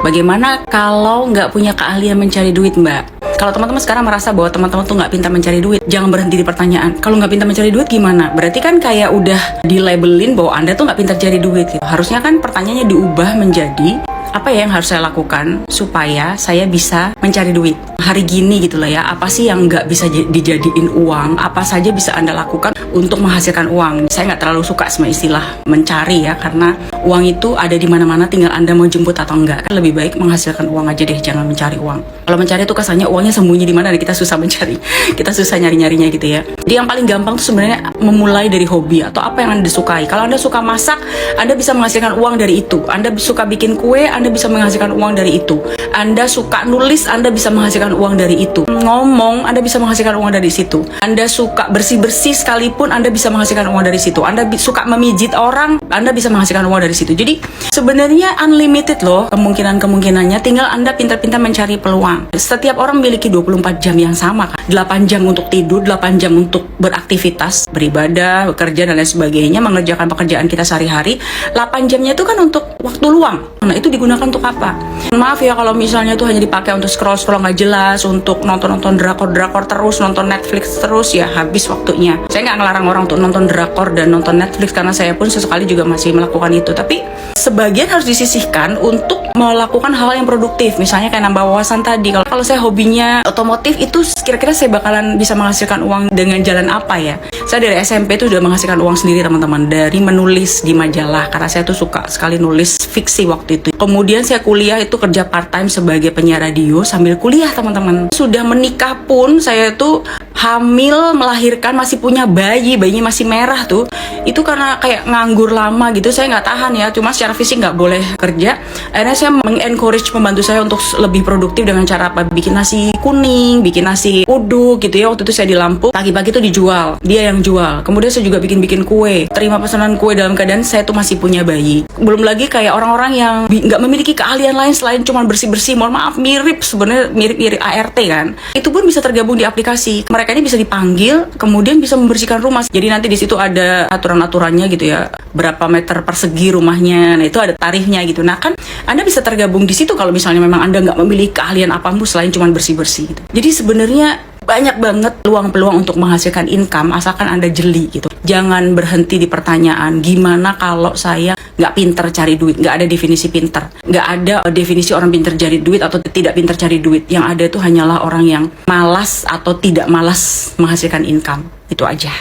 Bagaimana kalau nggak punya keahlian mencari duit, Mbak? Kalau teman-teman sekarang merasa bahwa teman-teman tuh nggak pintar mencari duit, jangan berhenti di pertanyaan. Kalau nggak pintar mencari duit gimana? Berarti kan kayak udah dilabelin bahwa Anda tuh nggak pintar cari duit gitu. Harusnya kan pertanyaannya diubah menjadi, apa ya yang harus saya lakukan supaya saya bisa mencari duit hari gini gitu lah ya. Apa sih yang nggak bisa dijadiin uang? Apa saja bisa Anda lakukan untuk menghasilkan uang? Saya nggak terlalu suka sama istilah mencari ya, karena uang itu ada di mana-mana, tinggal Anda mau jemput atau enggak. Kan lebih baik menghasilkan uang aja deh, jangan mencari uang. Kalau mencari itu kesannya uangnya sembunyi di mana dan kita susah mencari, kita susah nyari-nyarinya gitu ya. Jadi yang paling gampang tuh sebenarnya memulai dari hobi atau apa yang Anda sukai. Kalau Anda suka masak, Anda bisa menghasilkan uang dari itu. Anda suka bikin kue, Anda bisa menghasilkan uang dari itu. Anda suka nulis, Anda bisa menghasilkan uang dari itu. Ngomong, Anda bisa menghasilkan uang dari situ. Anda suka bersih-bersih sekalipun, Anda bisa menghasilkan uang dari situ. Anda suka memijit orang, Anda bisa menghasilkan uang dari situ. Jadi sebenarnya unlimited loh kemungkinan-kemungkinannya, tinggal Anda pintar-pintar mencari peluang. Setiap orang memiliki 24 jam yang sama kan. 8 jam untuk tidur, 8 jam untuk beraktivitas, beribadah, bekerja dan lain sebagainya, mengerjakan pekerjaan kita sehari-hari. 8 jamnya itu kan untuk waktu luang. Nah, itu digunakan untuk apa? Maaf ya kalau misalnya itu hanya dipakai untuk scroll-scroll nggak jelas, untuk nonton-nonton drakor-drakor terus, nonton Netflix terus, ya habis waktunya. Saya nggak ngelarang orang untuk nonton drakor dan nonton Netflix, karena saya pun sesekali juga masih melakukan itu. Tapi sebagian harus disisihkan untuk melakukan hal yang produktif, misalnya kayak nambah wawasan tadi. Kalau saya hobinya otomotif, itu kira-kira saya bakalan bisa menghasilkan uang dengan jalan apa ya? Saya dari SMP tuh udah menghasilkan uang sendiri teman-teman, dari menulis di majalah, karena saya tuh suka sekali nulis fiksi waktu itu. Kemudian saya kuliah itu kerja part time sebagai penyiar radio sambil kuliah teman-teman. Sudah menikah pun saya tuh hamil, melahirkan, masih punya bayinya masih merah tuh. Itu karena kayak nganggur lama gitu, saya nggak tahan ya, cuma secara fisik nggak boleh kerja. Akhirnya saya mengencourage pembantu saya untuk lebih produktif dengan cara apa? Bikin nasi kuning, bikin nasi uduk gitu ya. Waktu itu saya di Lampung, pagi-pagi tuh dijual, dia yang jual. Kemudian saya juga bikin kue, terima pesanan kue dalam keadaan saya tuh masih punya bayi. Belum lagi kayak orang-orang yang nggak memiliki keahlian lain selain cuma bersih-bersih, mohon maaf, sebenarnya mirip ART kan. Itu pun bisa tergabung di aplikasi. Mereka ini bisa dipanggil, kemudian bisa membersihkan rumah. Jadi nanti di situ ada aturan-aturannya gitu ya, berapa meter persegi rumahnya. Nah, itu ada tarifnya gitu. Nah, kan Anda bisa tergabung di situ kalau misalnya memang Anda nggak memiliki keahlian apapun selain cuma bersih-bersih gitu. Jadi sebenarnya banyak banget peluang-peluang untuk menghasilkan income asalkan Anda jeli gitu. Jangan berhenti di pertanyaan, gimana kalau saya nggak pinter cari duit? Nggak ada definisi pinter. Nggak ada definisi orang pinter cari duit atau tidak pinter cari duit. Yang ada itu hanyalah orang yang malas atau tidak malas menghasilkan income. Itu aja.